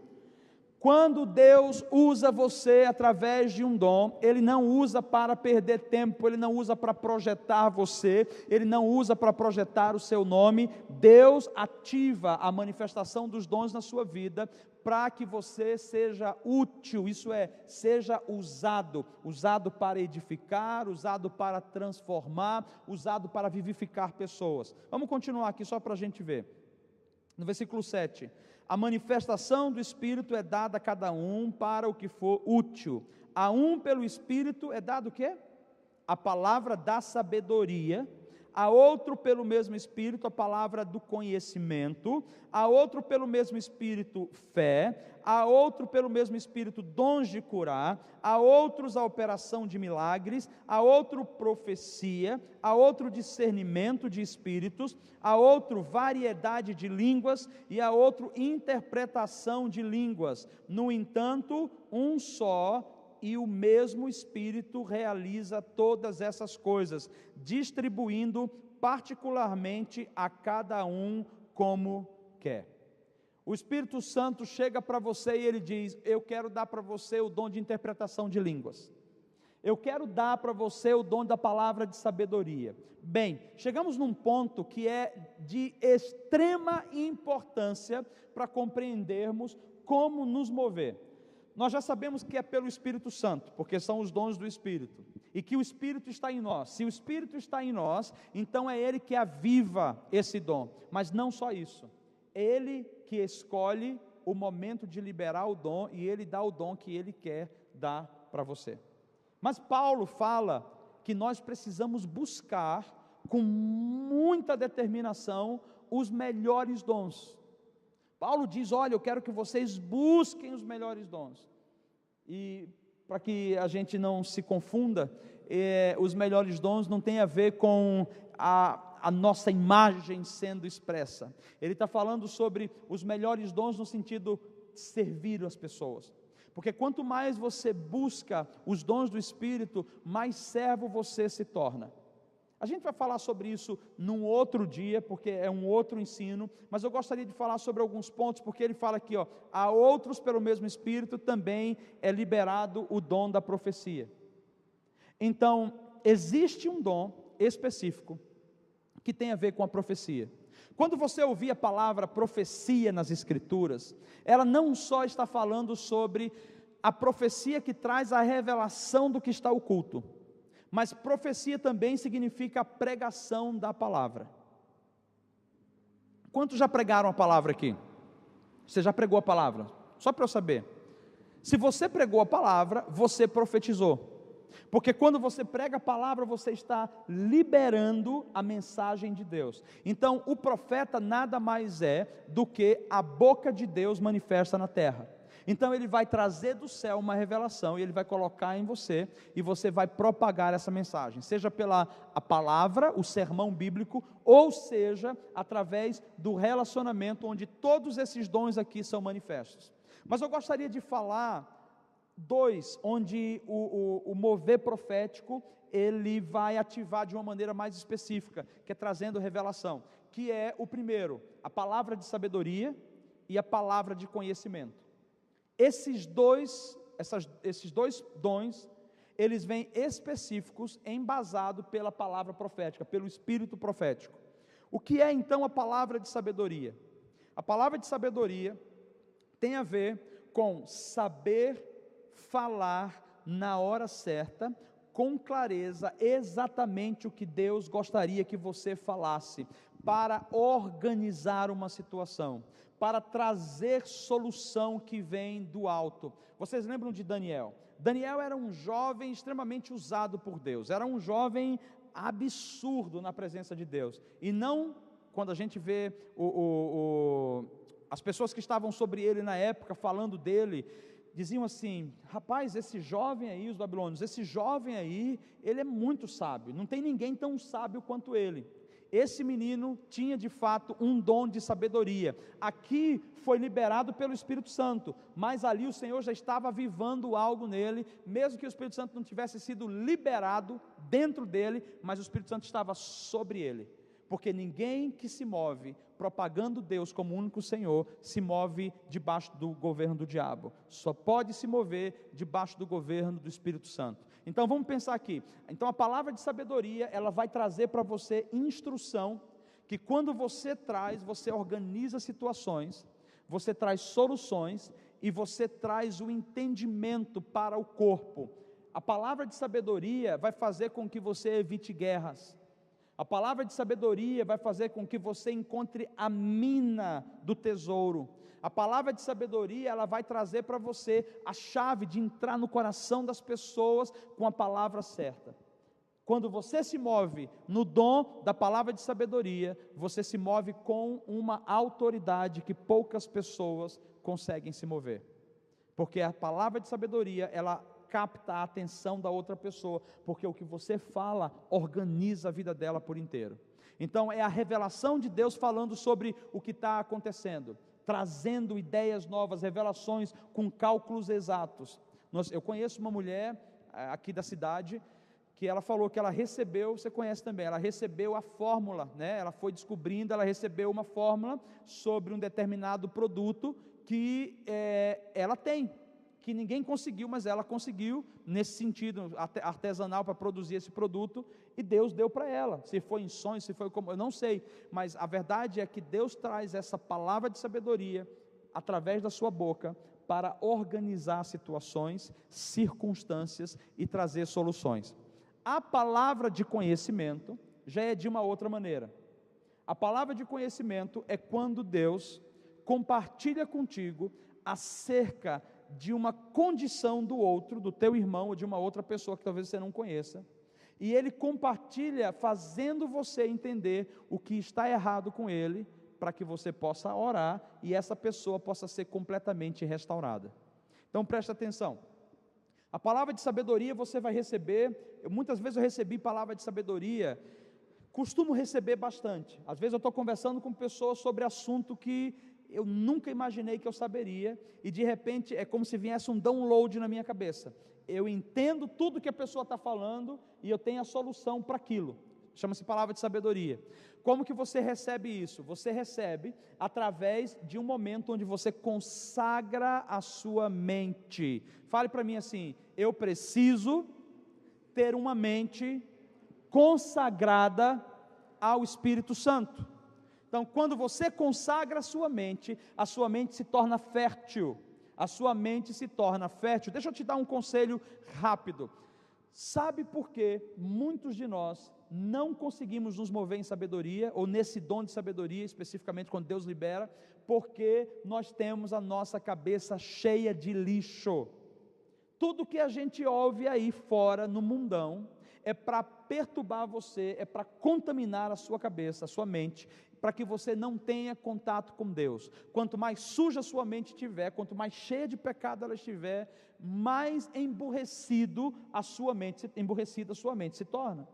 Quando Deus usa você através de um dom, Ele não usa para perder tempo, Ele não usa para projetar você, Ele não usa para projetar o seu nome. Deus ativa a manifestação dos dons na sua vida para que você seja útil, isso é, seja usado para edificar, usado para transformar, usado para vivificar pessoas. Vamos continuar aqui só para a gente ver. No versículo 7, a manifestação do Espírito é dada a cada um para o que for útil. A um pelo Espírito é dado o quê? A palavra da sabedoria, a outro pelo mesmo Espírito a palavra do conhecimento, a outro pelo mesmo Espírito fé, a outro pelo mesmo Espírito dons de curar, a outros a operação de milagres, a outro profecia, a outro discernimento de espíritos, a outro variedade de línguas e a outro interpretação de línguas. No entanto, um só e o mesmo Espírito realiza todas essas coisas, distribuindo particularmente a cada um como quer. O Espírito Santo chega para você e ele diz: eu quero dar para você o dom de interpretação de línguas, eu quero dar para você o dom da palavra de sabedoria. Bem, chegamos num ponto que é de extrema importância para compreendermos como nos mover. Nós já sabemos que é pelo Espírito Santo, porque são os dons do Espírito, e que o Espírito está em nós. Se o Espírito está em nós, então é Ele que aviva esse dom. Mas não só isso, é Ele que escolhe o momento de liberar o dom, e Ele dá o dom que Ele quer dar para você. Mas Paulo fala que nós precisamos buscar com muita determinação os melhores dons. Paulo diz: olha, eu quero que vocês busquem os melhores dons. E para que a gente não se confunda, os melhores dons não tem a ver com a nossa imagem sendo expressa. Ele está falando sobre os melhores dons no sentido de servir as pessoas. Porque quanto mais você busca os dons do Espírito, mais servo você se torna. A gente vai falar sobre isso num outro dia, porque é um outro ensino, mas eu gostaria de falar sobre alguns pontos, porque ele fala aqui, a outros pelo mesmo Espírito também é liberado o dom da profecia. Então, existe um dom específico que tem a ver com a profecia. Quando você ouvir a palavra profecia nas Escrituras, ela não só está falando sobre a profecia que traz a revelação do que está oculto, mas profecia também significa a pregação da palavra. Quantos já pregaram a palavra aqui? Você já pregou a palavra? Só para eu saber. Se você pregou a palavra, você profetizou. Porque quando você prega a palavra, você está liberando a mensagem de Deus. Então, o profeta nada mais é do que a boca de Deus manifesta na terra. Então, ele vai trazer do céu uma revelação, e ele vai colocar em você, e você vai propagar essa mensagem, seja pela a palavra, o sermão bíblico, ou seja, através do relacionamento, onde todos esses dons aqui são manifestos. Mas eu gostaria de falar dois, onde o mover profético, ele vai ativar de uma maneira mais específica, que é trazendo revelação, que é o primeiro, a palavra de sabedoria e a palavra de conhecimento. Esses dois dons, eles vêm específicos, embasado pela palavra profética, pelo espírito profético. O que é então a palavra de sabedoria? A palavra de sabedoria tem a ver com saber falar na hora certa, com clareza, exatamente o que Deus gostaria que você falasse, para organizar uma situação, para trazer solução que vem do alto. Vocês lembram de Daniel? Daniel era um jovem extremamente usado por Deus, era um jovem absurdo na presença de Deus, e não, quando a gente vê as pessoas que estavam sobre ele na época, falando dele, diziam assim: rapaz, esse jovem aí, os babilônios, esse jovem aí, ele é muito sábio, não tem ninguém tão sábio quanto ele. Esse menino tinha de fato um dom de sabedoria. Aqui foi liberado pelo Espírito Santo, mas ali o Senhor já estava avivando algo nele, mesmo que o Espírito Santo não tivesse sido liberado dentro dele, mas o Espírito Santo estava sobre ele. Porque ninguém que se move propagando Deus como único Senhor, se move debaixo do governo do diabo, só pode se mover debaixo do governo do Espírito Santo. Então vamos pensar aqui, então a palavra de sabedoria, ela vai trazer para você instrução, que quando você traz, você organiza situações, você traz soluções, e você traz o entendimento para o corpo. A palavra de sabedoria vai fazer com que você evite guerras. A palavra de sabedoria vai fazer com que você encontre a mina do tesouro. A palavra de sabedoria, ela vai trazer para você a chave de entrar no coração das pessoas com a palavra certa. Quando você se move no dom da palavra de sabedoria, você se move com uma autoridade que poucas pessoas conseguem se mover. Porque a palavra de sabedoria, ela capta a atenção da outra pessoa, porque o que você fala organiza a vida dela por inteiro. Então é a revelação de Deus falando sobre o que está acontecendo, trazendo ideias novas, revelações com cálculos exatos. Eu conheço uma mulher aqui da cidade, que ela falou que ela recebeu, você conhece também, ela recebeu a fórmula, né? Ela foi descobrindo, ela recebeu uma fórmula sobre um determinado produto que ela tem, que ninguém conseguiu, mas ela conseguiu, nesse sentido artesanal, para produzir esse produto, e Deus deu para ela. Se foi em sonho, se foi como, eu não sei, mas a verdade é que Deus traz essa palavra de sabedoria através da sua boca para organizar situações, circunstâncias e trazer soluções. A palavra de conhecimento já é de uma outra maneira. A palavra de conhecimento é quando Deus compartilha contigo acerca de uma condição do outro, do teu irmão ou de uma outra pessoa que talvez você não conheça, e ele compartilha fazendo você entender o que está errado com ele, para que você possa orar e essa pessoa possa ser completamente restaurada. Então preste atenção, a palavra de sabedoria você vai receber, muitas vezes eu recebi palavra de sabedoria, costumo receber bastante, às vezes eu estou conversando com pessoas sobre assunto que eu nunca imaginei que eu saberia, e de repente é como se viesse um download na minha cabeça. Eu entendo tudo que a pessoa está falando e eu tenho a solução para aquilo. Chama-se palavra de sabedoria. Como que você recebe isso? Você recebe através de um momento onde você consagra a sua mente. Fale para mim assim: eu preciso ter uma mente consagrada ao Espírito Santo. Então, quando você consagra a sua mente se torna fértil. A sua mente se torna fértil. Deixa eu te dar um conselho rápido. Sabe por que muitos de nós não conseguimos nos mover em sabedoria, ou nesse dom de sabedoria, especificamente quando Deus libera? Porque nós temos a nossa cabeça cheia de lixo. Tudo que a gente ouve aí fora no mundão é para perturbar você, é para contaminar a sua cabeça, a sua mente, para que você não tenha contato com Deus. Quanto mais suja a sua mente estiver, quanto mais cheia de pecado ela estiver, mais emburrecida a sua mente se torna.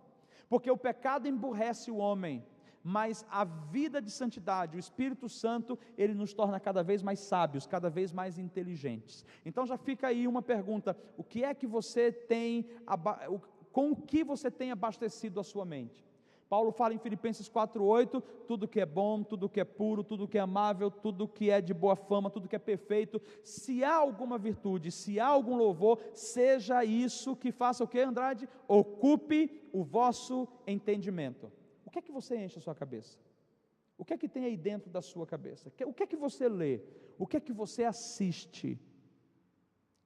Porque o pecado emburrece o homem, mas a vida de santidade, o Espírito Santo, ele nos torna cada vez mais sábios, cada vez mais inteligentes. Então já fica aí uma pergunta: o que é que você tem, com o que você tem abastecido a sua mente? Paulo fala em Filipenses 4:8, tudo que é bom, tudo que é puro, tudo que é amável, tudo que é de boa fama, tudo que é perfeito, se há alguma virtude, se há algum louvor, seja isso que faça o que, Andrade? Ocupe o vosso entendimento. O que é que você enche a sua cabeça? O que é que tem aí dentro da sua cabeça? O que é que você lê? O que é que você assiste?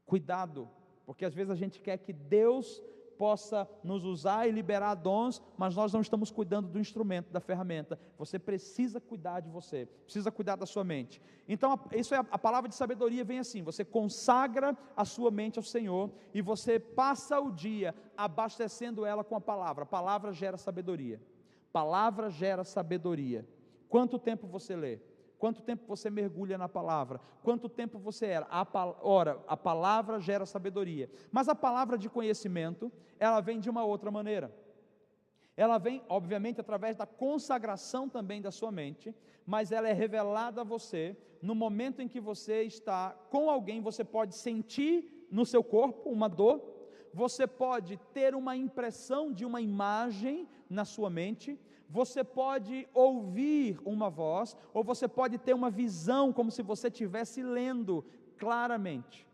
Cuidado, porque às vezes a gente quer que Deus possa nos usar e liberar dons, mas nós não estamos cuidando do instrumento, da ferramenta. Você precisa cuidar de você, precisa cuidar da sua mente. Então, isso é a palavra de sabedoria, vem assim: você consagra a sua mente ao Senhor, e você passa o dia abastecendo ela com a palavra. A palavra gera sabedoria. Palavra gera sabedoria. Quanto tempo você lê? Quanto tempo você mergulha na palavra? Quanto tempo você ora? A palavra gera sabedoria. Mas a palavra de conhecimento, ela vem de uma outra maneira. Ela vem, obviamente, através da consagração também da sua mente, mas ela é revelada a você no momento em que você está com alguém. Você pode sentir no seu corpo uma dor, você pode ter uma impressão de uma imagem na sua mente, você pode ouvir uma voz, ou você pode ter uma visão como se você estivesse lendo claramente.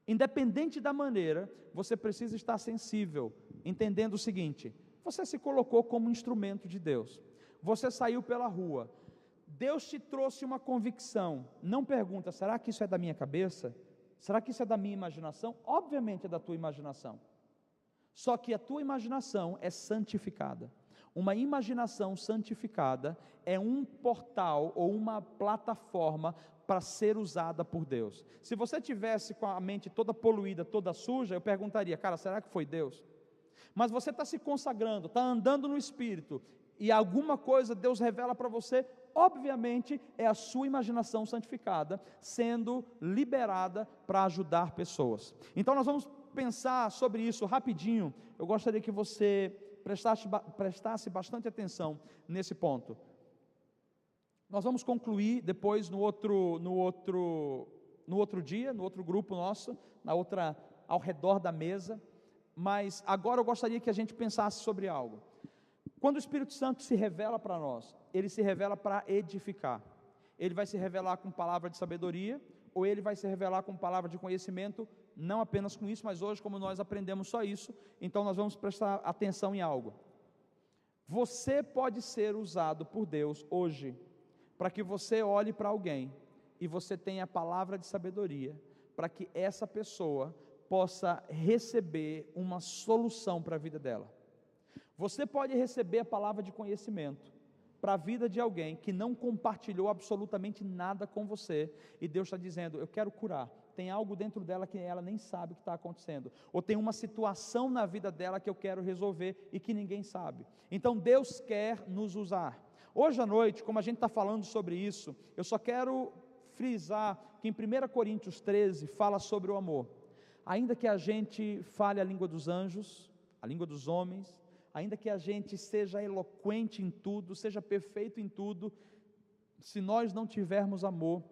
Independente da maneira, você precisa estar sensível, entendendo o seguinte: você se colocou como instrumento de Deus, você saiu pela rua, Deus te trouxe uma convicção. Não pergunta: será que isso é da minha cabeça? Será que isso é da minha imaginação? Obviamente é da tua imaginação, só que a tua imaginação é santificada. Uma imaginação santificada é um portal ou uma plataforma para ser usada por Deus. Se você tivesse com a mente toda poluída, toda suja, eu perguntaria: cara, será que foi Deus? Mas você está se consagrando, está andando no Espírito, e alguma coisa Deus revela para você, obviamente é a sua imaginação santificada sendo liberada para ajudar pessoas. Então nós vamos pensar sobre isso rapidinho. Eu gostaria que você prestasse bastante atenção nesse ponto. Nós vamos concluir depois no outro dia, no outro grupo nosso, ao redor da mesa, mas agora eu gostaria que a gente pensasse sobre algo. Quando o Espírito Santo se revela para nós, ele se revela para edificar. Ele vai se revelar com palavra de sabedoria, ou ele vai se revelar com palavra de conhecimento, não apenas com isso, mas hoje, como nós aprendemos só isso, então nós vamos prestar atenção em algo. Você pode ser usado por Deus hoje, para que você olhe para alguém, e você tenha a palavra de sabedoria, para que essa pessoa possa receber uma solução para a vida dela. Você pode receber a palavra de conhecimento para a vida de alguém que não compartilhou absolutamente nada com você, e Deus está dizendo: eu quero curar. Tem algo dentro dela que ela nem sabe o que está acontecendo, ou tem uma situação na vida dela que eu quero resolver e que ninguém sabe. Então Deus quer nos usar. Hoje à noite, como a gente está falando sobre isso, eu só quero frisar que em 1 Coríntios 13 fala sobre o amor. Ainda que a gente fale a língua dos anjos, a língua dos homens, ainda que a gente seja eloquente em tudo, seja perfeito em tudo, Se nós não tivermos amor,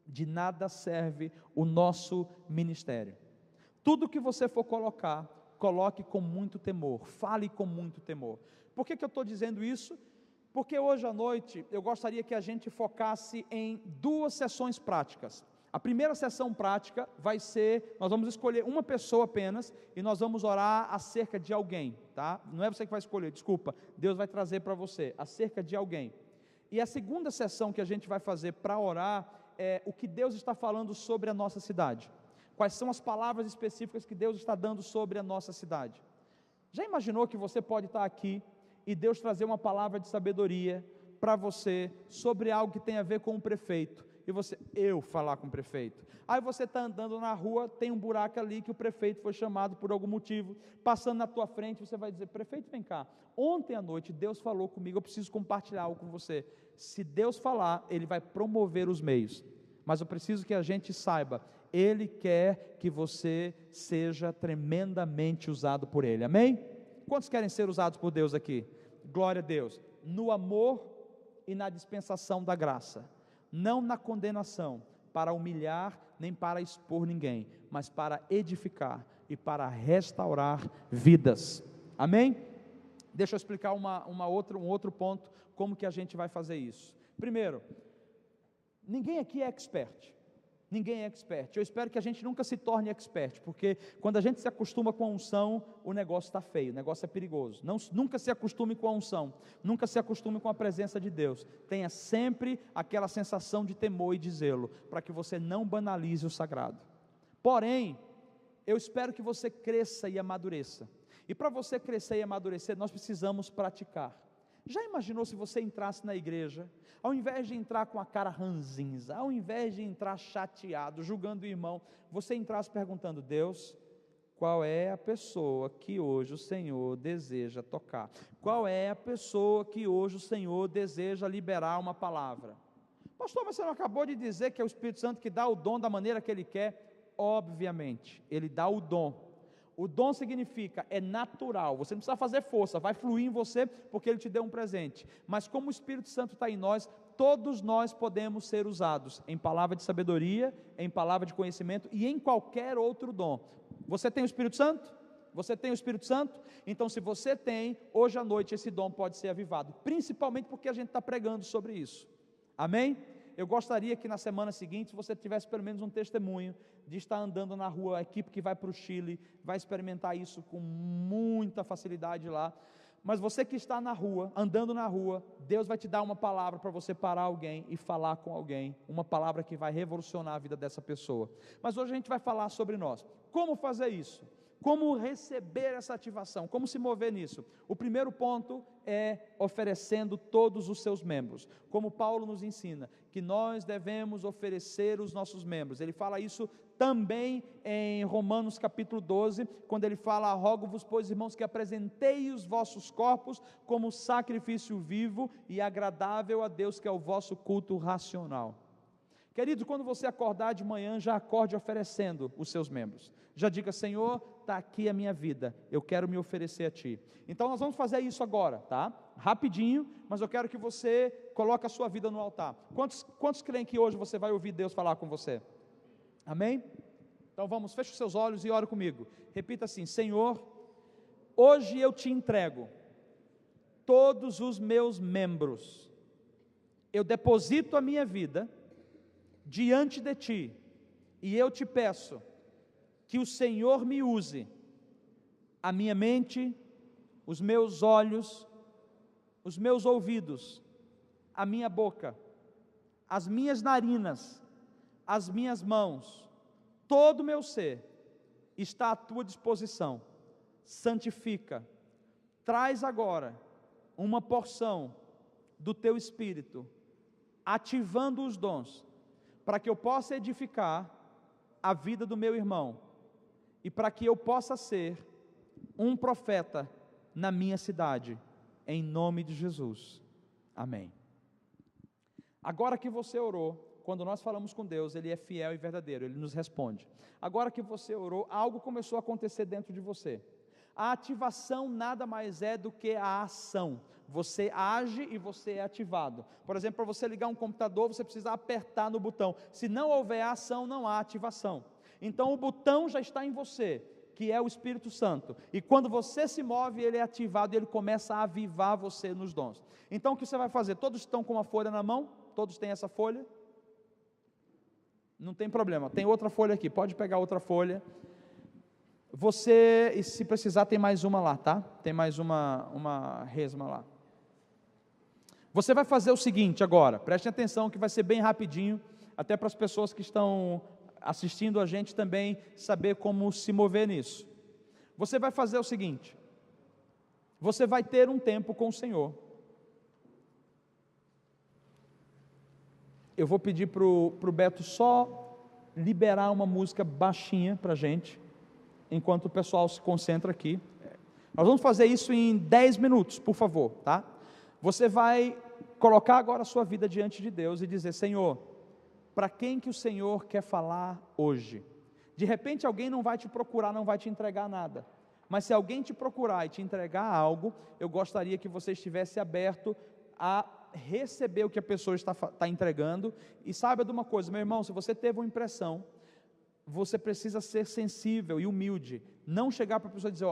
de nada serve o nosso ministério. Tudo que você for colocar, coloque com muito temor, fale com muito temor. Por que eu estou dizendo isso? Porque hoje à noite eu gostaria que a gente focasse em 2 sessões práticas. A primeira sessão prática vai ser, nós vamos escolher uma pessoa apenas, e nós vamos orar acerca de alguém, tá? Não é você que vai escolher, desculpa, Deus vai trazer para você, acerca de alguém. E a segunda sessão que a gente vai fazer para orar, é o que Deus está falando sobre a nossa cidade. Quais são as palavras específicas que Deus está dando sobre a nossa cidade? Já imaginou que você pode estar aqui, e Deus trazer uma palavra de sabedoria para você, sobre algo que tem a ver com o prefeito, e eu falar com o prefeito, aí você está andando na rua, tem um buraco ali que o prefeito foi chamado por algum motivo, passando na tua frente, você vai dizer: prefeito, vem cá, ontem à noite Deus falou comigo, eu preciso compartilhar algo com você. Se Deus falar, Ele vai promover os meios, mas eu preciso que a gente saiba, Ele quer que você seja tremendamente usado por Ele, amém? Quantos querem ser usados por Deus aqui? Glória a Deus, no amor e na dispensação da graça, não na condenação, para humilhar, nem para expor ninguém, mas para edificar e para restaurar vidas, amém? Deixa eu explicar um outro ponto, como que a gente vai fazer isso. Primeiro, ninguém aqui é expert, ninguém é expert. Eu espero que a gente nunca se torne expert, porque quando a gente se acostuma com a unção, o negócio está feio, o negócio é perigoso. Nunca se acostume com a unção, nunca se acostume com a presença de Deus. Tenha sempre aquela sensação de temor e de zelo, para que você não banalize o sagrado. Porém, eu espero que você cresça e amadureça. E para você crescer e amadurecer, nós precisamos praticar. Já imaginou se você entrasse na igreja, ao invés de entrar com a cara ranzinza, ao invés de entrar chateado, julgando o irmão, você entrasse perguntando: Deus, qual é a pessoa que hoje o Senhor deseja tocar? Qual é a pessoa que hoje o Senhor deseja liberar uma palavra? Pastor, mas você não acabou de dizer que é o Espírito Santo que dá o dom da maneira que Ele quer? Obviamente, Ele dá o dom. O dom significa, é natural, você não precisa fazer força, vai fluir em você, porque Ele te deu um presente. Mas como o Espírito Santo está em nós, todos nós podemos ser usados, em palavra de sabedoria, em palavra de conhecimento, e em qualquer outro dom. Você tem o Espírito Santo? Você tem o Espírito Santo? Então, se você tem, hoje à noite esse dom pode ser avivado, principalmente porque a gente está pregando sobre isso, amém? Eu gostaria que na semana seguinte você tivesse pelo menos um testemunho de estar andando na rua. A equipe que vai para o Chile vai experimentar isso com muita facilidade lá. Mas você que está na rua, andando na rua, Deus vai te dar uma palavra para você parar alguém e falar com alguém, uma palavra que vai revolucionar a vida dessa pessoa. Mas hoje a gente vai falar sobre nós. Como fazer isso? Como receber essa ativação? Como se mover nisso? O primeiro ponto é oferecendo todos os seus membros. Como Paulo nos ensina, que nós devemos oferecer os nossos membros. Ele fala isso também em Romanos capítulo 12, quando ele fala: rogo-vos, pois, irmãos, que apresentei os vossos corpos como sacrifício vivo e agradável a Deus, que é o vosso culto racional. Querido, quando você acordar de manhã, já acorde oferecendo os seus membros. Já diga: Senhor, está aqui a minha vida, eu quero me oferecer a Ti. Então nós vamos fazer isso agora, tá? Rapidinho, mas eu quero que você coloque a sua vida no altar. Quantos creem que hoje você vai ouvir Deus falar com você? Amém? Então vamos, feche os seus olhos e ore comigo. Repita assim: Senhor, hoje eu Te entrego todos os meus membros. Eu deposito a minha vida diante de Ti, e eu Te peço que o Senhor me use, a minha mente, os meus olhos, os meus ouvidos, a minha boca, as minhas narinas, as minhas mãos, todo o meu ser está à Tua disposição. Santifica, traz agora uma porção do Teu Espírito, ativando os dons, para que eu possa edificar a vida do meu irmão, e para que eu possa ser um profeta na minha cidade, em nome de Jesus, amém. Agora que você orou, quando nós falamos com Deus, Ele é fiel e verdadeiro, Ele nos responde. Agora que você orou, algo começou a acontecer dentro de você. A ativação nada mais é do que a ação. Você age e você é ativado. Por exemplo, para você ligar um computador, você precisa apertar no botão. Se não houver ação, não há ativação. Então o botão já está em você, que é o Espírito Santo. E quando você se move, ele é ativado e ele começa a avivar você nos dons. Então o que você vai fazer? Todos estão com uma folha na mão? Todos têm essa folha? Não tem problema, tem outra folha aqui, pode pegar outra folha. Você, e se precisar, tem mais uma lá, tá? Tem mais uma resma lá. Você vai fazer o seguinte agora, preste atenção que vai ser bem rapidinho, até para as pessoas que estão assistindo a gente também saber como se mover nisso. Você vai fazer o seguinte, você vai ter um tempo com o Senhor. Eu vou pedir para o Beto só liberar uma música baixinha para a gente, enquanto o pessoal se concentra aqui. Nós vamos fazer isso em 10 minutos, por favor, tá? Você vai colocar agora a sua vida diante de Deus e dizer: Senhor, para quem que o Senhor quer falar hoje? De repente alguém não vai te procurar, não vai te entregar nada, mas se alguém te procurar e te entregar algo, eu gostaria que você estivesse aberto a receber o que a pessoa está entregando. E saiba de uma coisa, meu irmão, se você teve uma impressão, você precisa ser sensível e humilde, não chegar para a pessoa e dizer: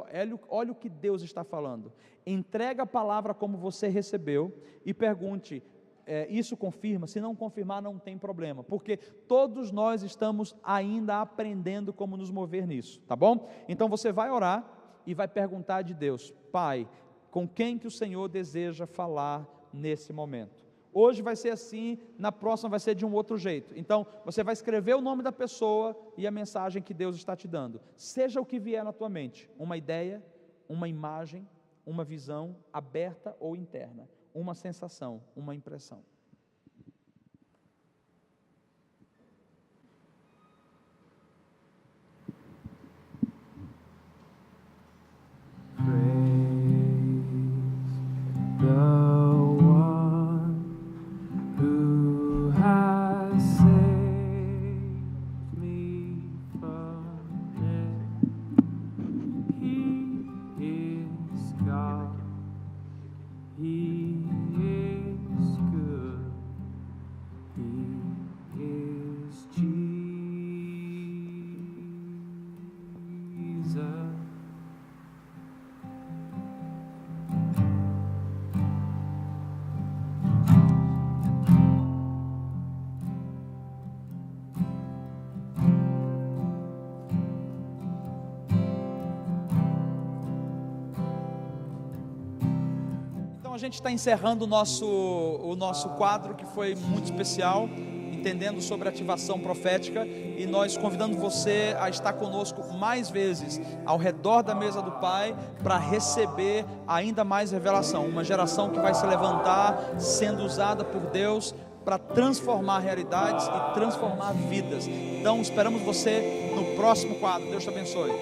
olha o que Deus está falando. Entrega a palavra como você recebeu e pergunte: isso confirma? Se não confirmar, não tem problema, porque todos nós estamos ainda aprendendo como nos mover nisso, tá bom? Então você vai orar e vai perguntar de Deus: Pai, com quem que o Senhor deseja falar nesse momento? Hoje vai ser assim, na próxima vai ser de um outro jeito. Então, você vai escrever o nome da pessoa e a mensagem que Deus está te dando. Seja o que vier na tua mente, uma ideia, uma imagem, uma visão, aberta ou interna, uma sensação, uma impressão. A gente está encerrando o nosso quadro, que foi muito especial, entendendo sobre ativação profética, e nós convidando você a estar conosco mais vezes ao redor da mesa do Pai, para receber ainda mais revelação. Uma geração que vai se levantar, sendo usada por Deus para transformar realidades e transformar vidas. Então esperamos você no próximo quadro. Deus te abençoe.